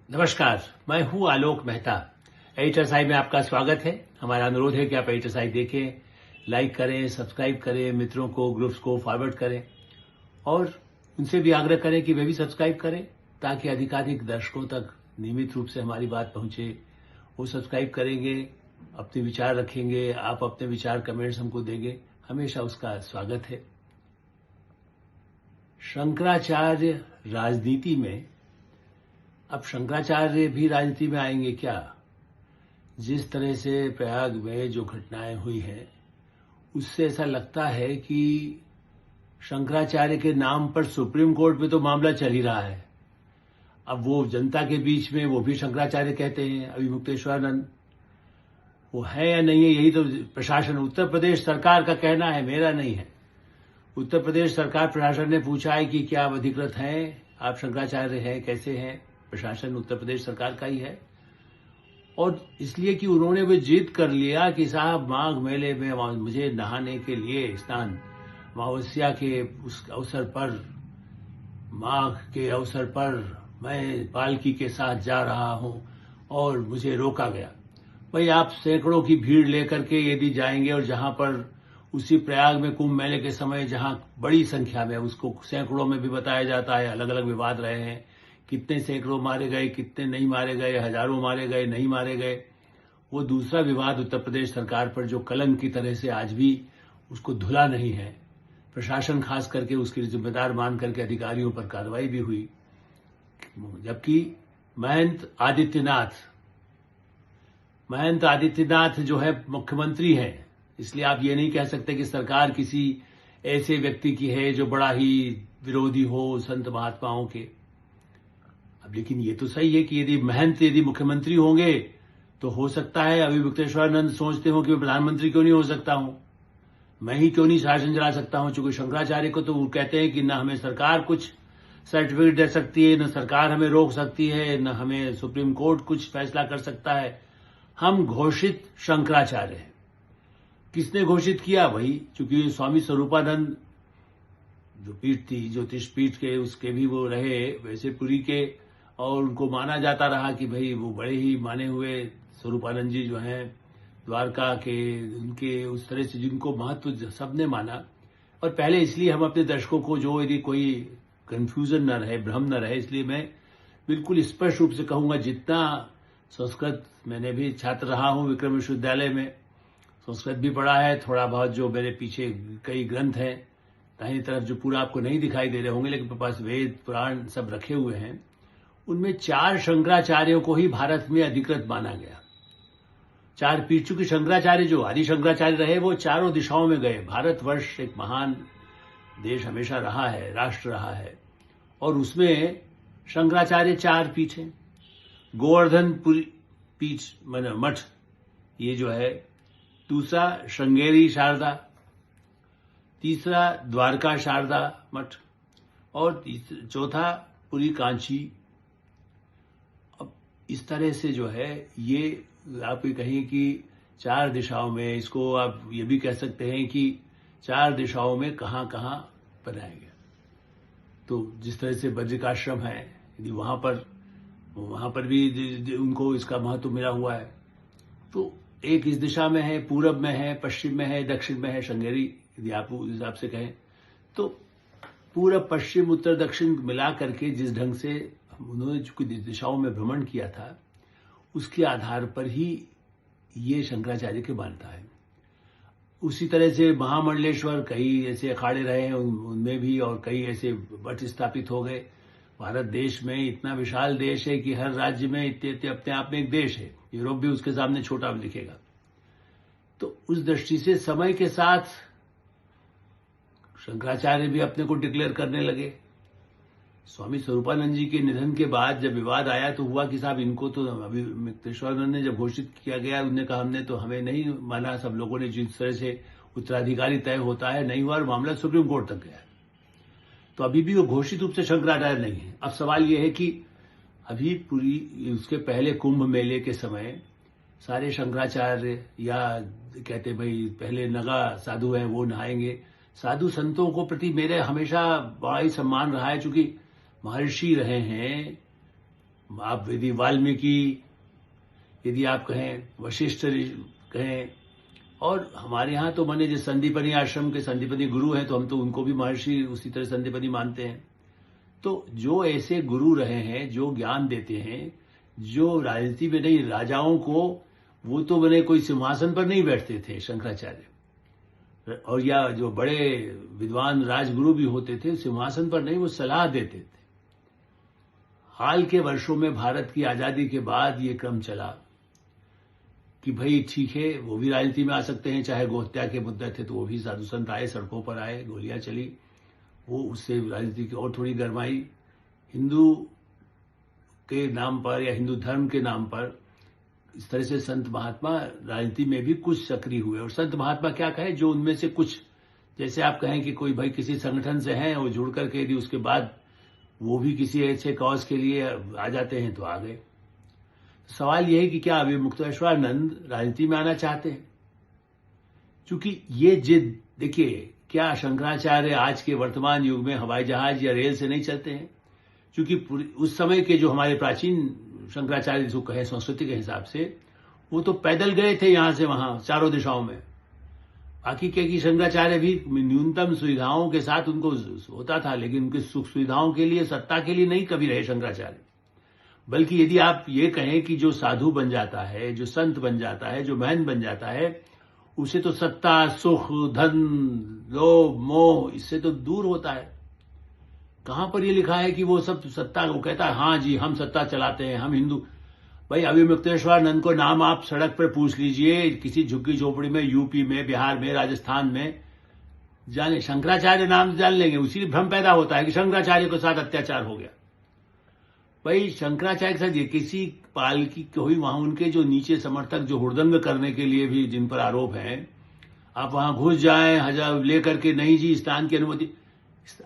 नमस्कार, मैं हूं आलोक मेहता। एडिटर्स में आपका स्वागत है। हमारा अनुरोध है कि आप एडिटर्स देखें, लाइक करें, सब्सक्राइब करें, मित्रों को, ग्रुप्स को फॉरवर्ड करें और उनसे भी आग्रह करें कि वे भी सब्सक्राइब करें ताकि अधिकाधिक दर्शकों तक नियमित रूप से हमारी बात पहुंचे। वो सब्सक्राइब करेंगे, अपने विचार रखेंगे, आप अपने विचार कमेंट्स हमको देंगे, हमेशा उसका स्वागत है। शंकराचार्य राजनीति में, अब शंकराचार्य भी राजनीति में आएंगे क्या? जिस तरह से प्रयाग में जो घटनाएं हुई हैं, उससे ऐसा लगता है कि शंकराचार्य के नाम पर सुप्रीम कोर्ट में तो मामला चल ही रहा है। अब वो जनता के बीच में वो भी शंकराचार्य कहते हैं, अभिमुक्तेश्वरानंद, वो है या नहीं है यही तो प्रशासन, उत्तर प्रदेश सरकार का कहना है, मेरा नहीं है। उत्तर प्रदेश सरकार प्रशासन ने पूछा है कि क्या आप अधिकृत हैं, आप शंकराचार्य हैं, कैसे हैं? प्रशासन उत्तर प्रदेश सरकार का ही है और इसलिए कि उन्होंने भी जिद कर लिया कि साहब माघ मेले में मुझे नहाने के लिए स्नान अमावस्या के उस अवसर पर, माघ के अवसर पर मैं पालकी के साथ जा रहा हूं और मुझे रोका गया। भाई, आप सैकड़ों की भीड़ लेकर के यदि जाएंगे और जहां पर उसी प्रयाग में कुंभ मेले के समय जहां बड़ी संख्या में, उसको सैकड़ों में भी बताया जाता है, अलग अलग विवाद रहे हैं, कितने सैकड़ों मारे गए, कितने नहीं मारे गए, हजारों मारे गए, नहीं मारे गए, वो दूसरा विवाद उत्तर प्रदेश सरकार पर जो कलंक की तरह से आज भी उसको धुला नहीं है। प्रशासन खास करके उसकी जिम्मेदार मान करके अधिकारियों पर कार्रवाई भी हुई, जबकि महंत आदित्यनाथ जो है मुख्यमंत्री हैं, इसलिए आप ये नहीं कह सकते कि सरकार किसी ऐसे व्यक्ति की है जो बड़ा ही विरोधी हो संत महात्माओं के। अब लेकिन ये तो सही है कि यदि मुख्यमंत्री होंगे तो हो सकता है अभिमुक्तेश्वरानंद सोचते हो कि मैं प्रधानमंत्री क्यों नहीं हो सकता हूं, मैं ही क्यों नहीं शासन चला सकता हूं। चूंकि शंकराचार्य को तो वो कहते हैं कि न हमें सरकार कुछ सर्टिफिकेट दे सकती है, न सरकार हमें रोक सकती है, न हमें सुप्रीम कोर्ट कुछ फैसला कर सकता है। हम घोषित शंकराचार्य हैं। किसने घोषित किया? वही, चूंकि स्वामी स्वरूपानंद जो पीठ थी, ज्योतिष पीठ के, उसके भी वो रहे वैसे पुरी के, और उनको माना जाता रहा कि भाई वो बड़े ही माने हुए स्वरूपानंद जी जो हैं द्वारका के, उनके उस तरह से जिनको महत्व सबने माना। और पहले इसलिए हम अपने दर्शकों को, जो यदि कोई कंफ्यूजन न रहे, भ्रम न रहे, इसलिए मैं बिल्कुल स्पष्ट रूप से कहूंगा, जितना संस्कृत, मैंने भी छात्र रहा हूं विक्रम विश्वविद्यालय में, संस्कृत भी पढ़ा है, थोड़ा बहुत जो मेरे पीछे कई ग्रंथ हैं दाहिनी तरफ जो पूरा आपको नहीं दिखाई दे रहे होंगे, लेकिन मेरे पास वेद पुराण सब रखे हुए हैं, उनमें 4 शंकराचार्यों को ही भारत में अधिकृत माना गया। 4 पीठ, चूंकि शंकराचार्य जो आदि शंकराचार्य रहे वो चारों दिशाओं में गए। भारतवर्ष एक महान देश हमेशा रहा है, राष्ट्र रहा है, और उसमें शंकराचार्य 4 पीठ हैं। गोवर्धनपुरी पीठ मठ ये जो है, दूसरा श्रृंगेरी शारदा, तीसरा द्वारका शारदा मठ, और चौथा पुरी कांची। अब इस तरह से जो है, ये आप ये कहें कि 4 दिशाओं में, इसको आप ये भी कह सकते हैं कि 4 दिशाओं में कहां कहां बनाया गया। तो जिस तरह से बद्रिकाश्रम है, यदि वहां पर भी उनको इसका महत्व मिला हुआ है, तो एक इस दिशा में है, पूरब में है, पश्चिम में है, दक्षिण में है श्रृंगेरी, यदि आप उस हिसाब से कहें तो पूरब, पश्चिम, उत्तर, दक्षिण मिला करके जिस ढंग से उन्होंने चूंकि दिशाओं में भ्रमण किया था, उसके आधार पर ही ये शंकराचार्य की मान्यता है। उसी तरह से महामंडलेश्वर, कई ऐसे अखाड़े रहे हैं उनमें भी, और कई ऐसे मठ स्थापित हो गए। भारत देश में इतना विशाल देश है कि हर राज्य में इतने अपने आप में एक देश है। यूरोप भी उसके सामने छोटा दिखेगा। तो उस दृष्टि से समय के साथ शंकराचार्य भी अपने को डिक्लेयर करने लगे। स्वामी स्वरूपानंद जी के निधन के बाद जब विवाद आया तो हुआ कि साहब इनको तो अभिमुक्तेश्वरानंद ने जब घोषित किया गया, उन्होंने कहा हमने तो, हमें नहीं माना, सब लोगों ने जिस तरह से उत्तराधिकारी तय होता है नहीं हुआ, और मामला सुप्रीम कोर्ट तक गया। तो अभी भी वो घोषित रूप से शंकराचार्य नहीं है। अब सवाल यह है कि अभी पूरी उसके पहले कुंभ मेले के समय सारे शंकराचार्य, या कहते भाई पहले नगा साधु हैं वो नहाएंगे। साधु संतों को प्रति मेरे हमेशा बड़ा ही सम्मान रहा है, चूंकि महर्षि रहे हैं, आप यदि वाल्मीकि, यदि आप कहें वशिष्ठ कहें, और हमारे यहाँ तो माने जो संदीपनी आश्रम के संदीपनी गुरु हैं, तो हम तो उनको भी महर्षि उसी तरह संदीपनी मानते हैं। तो जो ऐसे गुरु रहे हैं, जो ज्ञान देते हैं, जो राजनीति में नहीं, राजाओं को, वो तो बने कोई सिंहासन पर नहीं बैठते थे शंकराचार्य, और या जो बड़े विद्वान राजगुरु भी होते थे, सिंहासन पर नहीं, वो सलाह देते थे। हाल के वर्षों में भारत की आजादी के बाद ये क्रम चला कि भाई ठीक है, वो भी राजनीति में आ सकते हैं, चाहे गोहत्या के मुद्दे थे तो वो भी साधु संत आए, सड़कों पर आए, गोलियां चली, वो उससे राजनीति की और थोड़ी गरमाई। हिंदू के नाम पर या हिंदू धर्म के नाम पर इस तरह से संत महात्मा राजनीति में भी कुछ सक्रिय हुए। और संत महात्मा क्या कहे, जो उनमें से कुछ, जैसे आप कहें कि कोई भाई किसी संगठन से हैं, वो जुड़ करके यदि उसके बाद वो भी किसी ऐसे कॉज के लिए आ जाते हैं तो आ गए। सवाल यह है कि क्या अभी मुक्तेश्वरानंद राजनीति में आना चाहते हैं? क्योंकि ये जिद, देखिए, क्या शंकराचार्य आज के वर्तमान युग में हवाई जहाज या रेल से नहीं चलते हैं? क्योंकि उस समय के जो हमारे प्राचीन शंकराचार्य जो कहे संस्कृति के हिसाब से, वो तो पैदल गए थे यहां से वहां चारों दिशाओं में। बाकी क्या कि शंकराचार्य भी न्यूनतम सुविधाओं के साथ उनको होता था, लेकिन उनकी सुख सुविधाओं के लिए, सत्ता के लिए नहीं कभी रहे शंकराचार्य। बल्कि यदि आप ये कहें कि जो साधु बन जाता है, जो संत बन जाता है, जो महंत बन जाता है, उसे तो सत्ता, सुख, धन, लोभ, मोह, इससे तो दूर होता है। कहां पर ये लिखा है कि वो सब सत्ता, वो कहता है हाँ जी हम सत्ता चलाते हैं, हम हिंदू। भाई अभी मुक्तेश्वरानंद को नाम आप सड़क पर पूछ लीजिए, किसी झुग्गी झोपड़ी में, यूपी में, बिहार में, राजस्थान में, जाने शंकराचार्य नाम जान लेंगे। उसी भ्रम पैदा होता है कि शंकराचार्य के साथ अत्याचार हो गया। भाई शंकराचार्य के साथ ये किसी पालकी कोई वहां उनके जो नीचे समर्थक जो हुड़दंग करने के लिए भी जिन पर आरोप है, आप वहां घुस जाएं, हजार लेकर के, नहीं जी स्नान की अनुमति,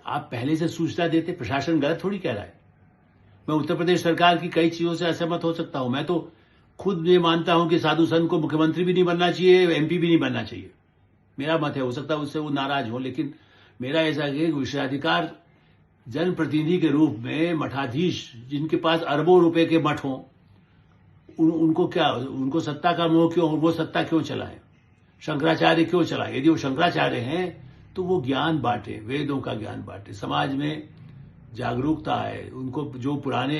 आप पहले से सूचना देते। प्रशासन गलत थोड़ी कह रहा है। मैं उत्तर प्रदेश सरकार की कई चीजों से असहमत हो सकता हूं। मैं तो खुद ये मानता हूं कि साधु संत को मुख्यमंत्री भी नहीं बनना चाहिए, एमपी भी नहीं बनना चाहिए। मेरा मत है, हो सकता है उससे वो नाराज हो, लेकिन मेरा ऐसा है कि विशेषाधिकार जनप्रतिनिधि के रूप में मठाधीश, जिनके पास अरबों रुपए के मठ हों, उनको क्या, उनको सत्ता का मोह क्यों, वो सत्ता क्यों चलाएं? शंकराचार्य क्यों चलाएं? यदि वो शंकराचार्य हैं तो वो ज्ञान बांटे, वेदों का ज्ञान बांटे, समाज में जागरूकता है। उनको जो पुराने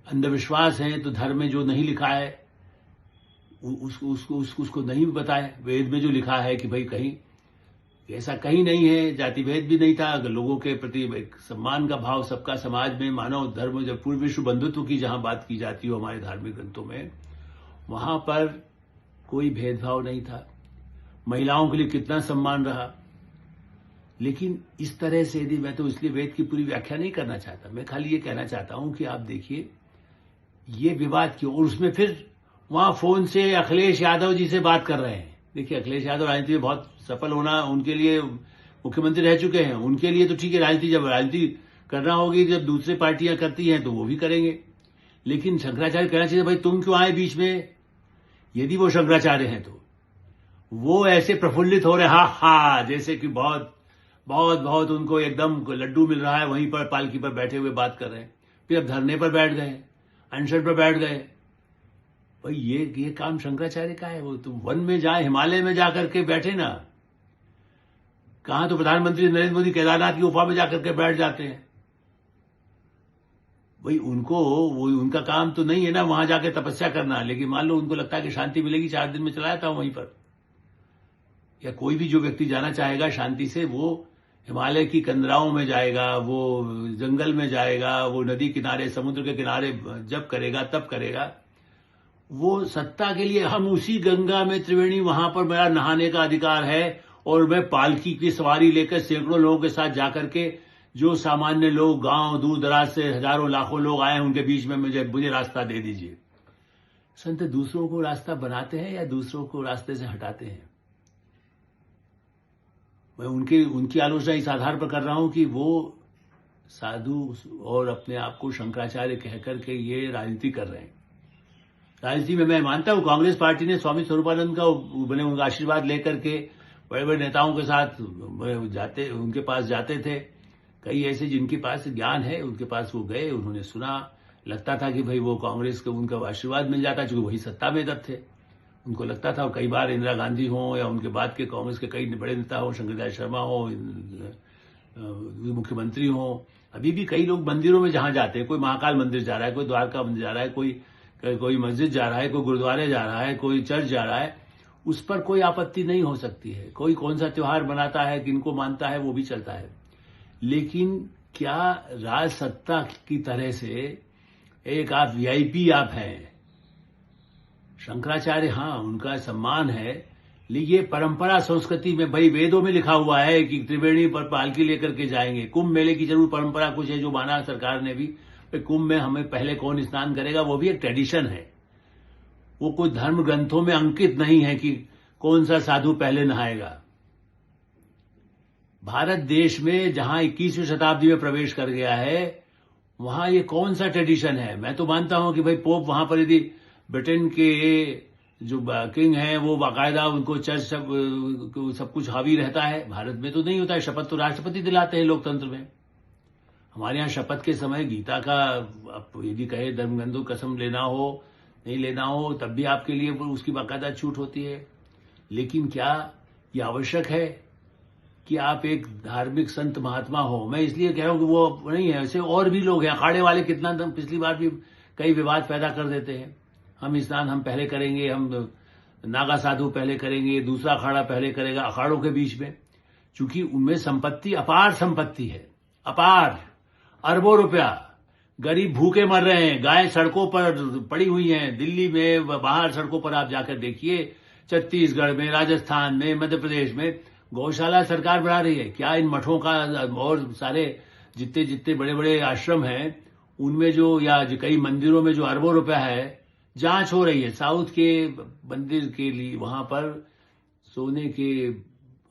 अंधविश्वास हैं, तो धर्म में जो नहीं लिखा है उसको नहीं बताए। वेद में जो लिखा है कि भाई कहीं ऐसा कहीं नहीं है, जाति भेद भी नहीं था, अगर लोगों के प्रति एक सम्मान का भाव, सबका समाज में, मानव धर्म, जब पूर्व विश्व बंधुत्व की जहां बात की जाती हो हमारे धार्मिक ग्रंथों में, वहां पर कोई भेदभाव नहीं था। महिलाओं के लिए कितना सम्मान रहा। लेकिन इस तरह से यदि, मैं तो इसलिए वेद की पूरी व्याख्या नहीं करना चाहता, मैं खाली ये कहना चाहता हूं कि आप देखिए ये विवाद क्यों, और उसमें फिर वहां फोन से अखिलेश यादव जी से बात कर रहे हैं। देखिए अखिलेश यादव राजनीति में बहुत सफल होना, उनके लिए मुख्यमंत्री रह चुके हैं, उनके लिए तो ठीक है, राजनीति जब राजनीति करना होगी, जब दूसरी पार्टियां करती हैं तो वो भी करेंगे। लेकिन शंकराचार्य कहना चाहिए भाई तुम क्यों आए बीच में? यदि वो शंकराचार्य हैं तो वो ऐसे प्रफुल्लित हो रहे, हा जैसे कि बहुत बहुत बहुत उनको एकदम लड्डू मिल रहा है, वहीं पर पालकी पर बैठे हुए बात कर रहे हैं। फिर अब धरने पर बैठ गए, अनशन पर बैठ गए। भाई ये काम शंकराचार्य का है। वो तो वन में जाए, हिमालय में जाकर के बैठे ना, कहां तो प्रधानमंत्री नरेंद्र मोदी केदारनाथ की गुफा में जाकर के बैठ जाते हैं। भाई उनको, वो उनका काम तो नहीं है ना वहां जाके तपस्या करना, लेकिन मान लो उनको लगता है कि शांति मिलेगी, 4 दिन में चला जाता हूं वहीं पर। या कोई भी जो व्यक्ति जाना चाहेगा शांति से, वो हिमालय की कंदराओं में जाएगा, वो जंगल में जाएगा, वो नदी किनारे, समुद्र के किनारे जब करेगा तब करेगा। वो सत्ता के लिए, हम उसी गंगा में त्रिवेणी, वहां पर मेरा नहाने का अधिकार है, और मैं पालकी की सवारी लेकर सैकड़ों लोगों के साथ जाकर के, जो सामान्य लोग, गांव दूर दराज से हजारों लाखों लोग आए, उनके बीच में मुझे रास्ता दे दीजिए। संत दूसरों को रास्ता बनाते हैं या दूसरों को रास्ते से हटाते हैं? मैं उनकी आलोचना इस आधार पर कर रहा हूं कि वो साधु और अपने आप को शंकराचार्य कहकर के ये राजनीति कर रहे हैं। राजनीति में मैं मानता हूं कांग्रेस पार्टी ने स्वामी स्वरूपानंद का बने उनका आशीर्वाद लेकर के बड़े बड़े नेताओं के साथ जाते, उनके पास जाते थे। कई ऐसे जिनके पास ज्ञान है, उनके पास वो गए, उन्होंने सुना, लगता था कि भाई वो कांग्रेस को उनका आशीर्वाद मिल जाता, चूंकि वही सत्ता में तब थे। उनको लगता था, और कई बार इंदिरा गांधी हो या उनके बाद के कांग्रेस के कई बड़े नेता हो, शंकरदयाल शर्मा हो, मुख्यमंत्री हो, अभी भी कई लोग मंदिरों में जहां जाते हैं, कोई महाकाल मंदिर जा रहा है, कोई द्वारका मंदिर जा रहा है, कोई मस्जिद जा रहा है, कोई गुरुद्वारे जा रहा है, कोई चर्च जा रहा है, उस पर कोई आपत्ति नहीं हो सकती है। कोई कौन सा त्योहार मनाता है, किनको मानता है, वो भी चलता है। लेकिन क्या राज सत्ता की तरह से एक आप वीआईपी आप हैं, शंकराचार्य, हाँ उनका सम्मान है, लेकिन ये परंपरा संस्कृति में, भाई वेदों में लिखा हुआ है कि त्रिवेणी पर पालकी लेकर के जाएंगे। कुंभ मेले की जरूर परंपरा कुछ है जो माना सरकार ने भी, कुंभ में हमें पहले कौन स्नान करेगा, वो भी एक ट्रेडिशन है। वो कोई धर्म ग्रंथों में अंकित नहीं है कि कौन सा साधु पहले नहाएगा। भारत देश में जहां 21वीं शताब्दी में प्रवेश कर गया है, वहां ये कौन सा ट्रेडिशन है। मैं तो मानता हूं कि भाई पोप वहां पर यदि ब्रिटेन के जो किंग हैं वो बाकायदा उनको चर्च सब कुछ हावी रहता है, भारत में तो नहीं होता है। शपथ तो राष्ट्रपति दिलाते हैं लोकतंत्र में। हमारे यहाँ शपथ के समय गीता का, आप यदि कहे धर्मगंधु कसम लेना हो नहीं लेना हो, तब भी आपके लिए उसकी बाकायदा छूट होती है। लेकिन क्या ये आवश्यक है कि आप एक धार्मिक संत महात्मा हो? मैं इसलिए कह रहा हूं कि वो नहीं है, ऐसे और भी लोग हैं। अखाड़े वाले कितना पिछली बार भी कई विवाद पैदा कर देते हैं। हम स्नान हम पहले करेंगे, हम नागा साधु पहले करेंगे, दूसरा अखाड़ा पहले करेगा, अखाड़ों के बीच में। चूंकि उनमें संपत्ति, अपार संपत्ति है, अपार, अरबों रुपया। गरीब भूखे मर रहे हैं, गाय सड़कों पर पड़ी हुई हैं, दिल्ली में बाहर सड़कों पर आप जाकर देखिए, छत्तीसगढ़ में, राजस्थान में, मध्य प्रदेश में गौशाला सरकार बढ़ा रही है। क्या इन मठों का और सारे जितने जितने बड़े बड़े आश्रम हैं उनमें जो, या कई मंदिरों में जो अरबों रुपया है, जांच हो रही है। साउथ के मंदिर के लिए वहां पर सोने के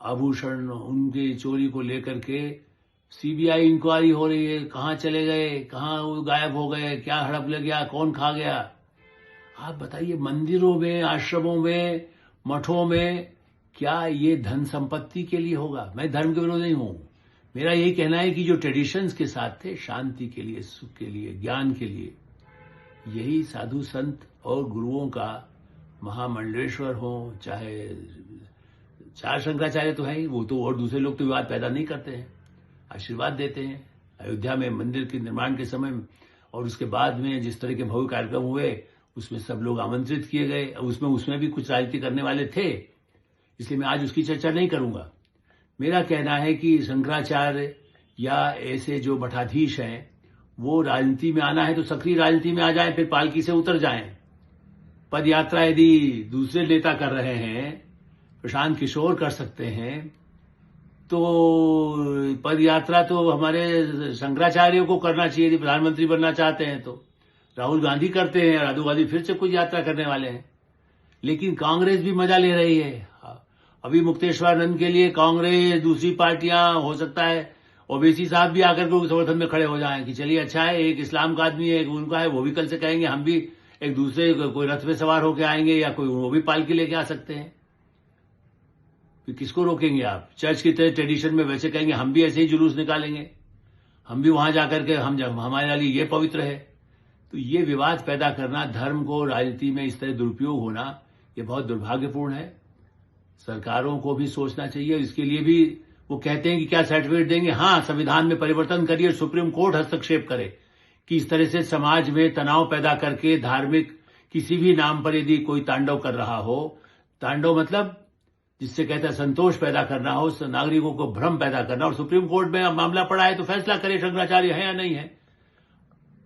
आभूषण, उनकी चोरी को लेकर के सीबीआई इंक्वायरी हो रही है। कहां चले गए, कहां वो गायब हो गए, क्या हड़प लग गया, कौन खा गया? आप बताइए, मंदिरों में, आश्रमों में, मठों में क्या ये धन संपत्ति के लिए होगा? मैं धर्म के विरोध नहीं हूं। मेरा यही कहना है कि जो ट्रेडिशंस के साथ थे, शांति के लिए, सुख के लिए, ज्ञान के लिए, यही साधु संत और गुरुओं का, महामंडलेश्वर हो, चाहे 4 शंकराचार्य तो है ही, वो तो, और दूसरे लोग तो विवाद पैदा नहीं करते हैं, आशीर्वाद देते हैं। अयोध्या में मंदिर के निर्माण के समय और उसके बाद में जिस तरह के भव्य कार्यक्रम हुए, उसमें सब लोग आमंत्रित किए गए। उसमें भी कुछ राजनीति करने वाले थे, इसलिए मैं आज उसकी चर्चा नहीं करूंगा। मेरा कहना है कि शंकराचार्य या ऐसे जो मठाधीश हैं, वो राजनीति में आना है तो सक्रिय राजनीति में आ जाएं, फिर पालकी से उतर जाएं। पद यात्रा यदि दूसरे नेता कर रहे हैं, प्रशांत किशोर कर सकते हैं, तो पद यात्रा तो हमारे शंकराचार्यों को करना चाहिए। यदि प्रधानमंत्री बनना चाहते हैं तो राहुल गांधी करते हैं, राहुल गांधी फिर से कुछ यात्रा करने वाले हैं। लेकिन कांग्रेस भी मजा ले रही है। अभी मुक्तेश्वरानंद के लिए कांग्रेस, दूसरी पार्टियां, हो सकता है ओवैसी साहब भी आकर के समर्थन में खड़े हो जाएं कि चलिए अच्छा है, एक इस्लाम का आदमी है, एक उनका है, वो भी कल से कहेंगे हम भी एक दूसरे कोई रथ में सवार होकर आएंगे, या कोई वो भी पालकी लेके आ सकते हैं। फिर किसको रोकेंगे आप? चर्च की तरह ट्रेडिशन में वैसे कहेंगे हम भी ऐसे ही जुलूस निकालेंगे, हम भी वहां जाकर के, हमारे लिए ये पवित्र है। तो ये विवाद पैदा करना, धर्म को राजनीति में इस तरह दुरुपयोग होना, ये बहुत दुर्भाग्यपूर्ण है। सरकारों को भी सोचना चाहिए। इसके लिए भी वो कहते हैं कि क्या सर्टिफिकेट देंगे? हाँ, संविधान में परिवर्तन करिए, सुप्रीम कोर्ट हस्तक्षेप करे कि इस तरह से समाज में तनाव पैदा करके धार्मिक किसी भी नाम पर यदि कोई तांडव कर रहा हो, तांडव मतलब जिससे कहता है संतोष पैदा करना हो, नागरिकों को भ्रम पैदा करना, और सुप्रीम कोर्ट में मामला पड़ा है तो फैसला करे शंकराचार्य है या नहीं है।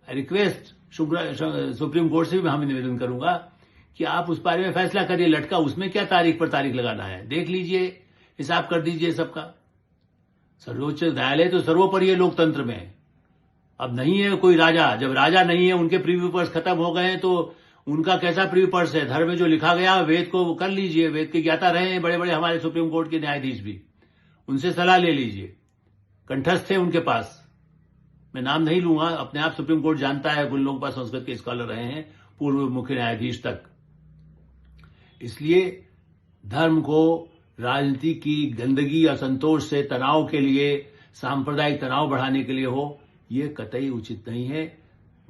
रिक्वेस्ट सुप्रीम कोर्ट से भी हम निवेदन करूंगा कि आप उस बारे में फैसला करिए। लटका उसमें क्या तारीख पर तारीख लगाना है, देख लीजिए, हिसाब कर दीजिए सबका। सर्वोच्च न्यायालय तो सर्वोपरि है लोकतंत्र में। अब नहीं है कोई राजा, जब राजा नहीं है, उनके प्रीव्यू पर्स खत्म हो गए हैं, तो उनका कैसा प्रीव्यू पर्स है? धर्म में जो लिखा गया वेद को कर लीजिए। वेद के ज्ञाता रहे हैं बड़े बड़े हमारे सुप्रीम कोर्ट के न्यायाधीश भी, उनसे सलाह ले लीजिए, कंठस्थ थे उनके पास। मैं नाम नहीं लूंगा, अपने आप सुप्रीम कोर्ट जानता है, उन लोगों के पास संस्कृत के स्कॉलर रहे हैं, पूर्व मुख्य न्यायाधीश तक। इसलिए धर्म को राजनीति की गंदगी, असंतोष से, तनाव के लिए, सांप्रदायिक तनाव बढ़ाने के लिए हो, ये कतई उचित नहीं है।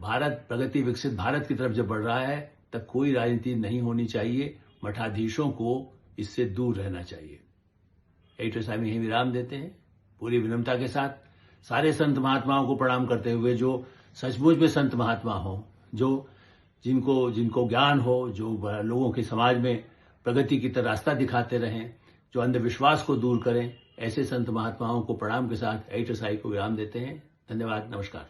भारत प्रगति विकसित भारत की तरफ जब बढ़ रहा है तब कोई राजनीति नहीं होनी चाहिए, मठाधीशों को इससे दूर रहना चाहिए। एडिटर साहब यहीं विराम देते हैं। पूरी विनम्रता के साथ सारे संत महात्माओं को प्रणाम करते हुए, जो सचमुच में संत महात्मा हो, जो जिनको ज्ञान हो, जो लोगों के समाज में प्रगति की तरफ रास्ता दिखाते रहें, जो अंधविश्वास को दूर करें, ऐसे संत महात्माओं को प्रणाम के साथ एडिटर साहब को विराम देते हैं। धन्यवाद, नमस्कार।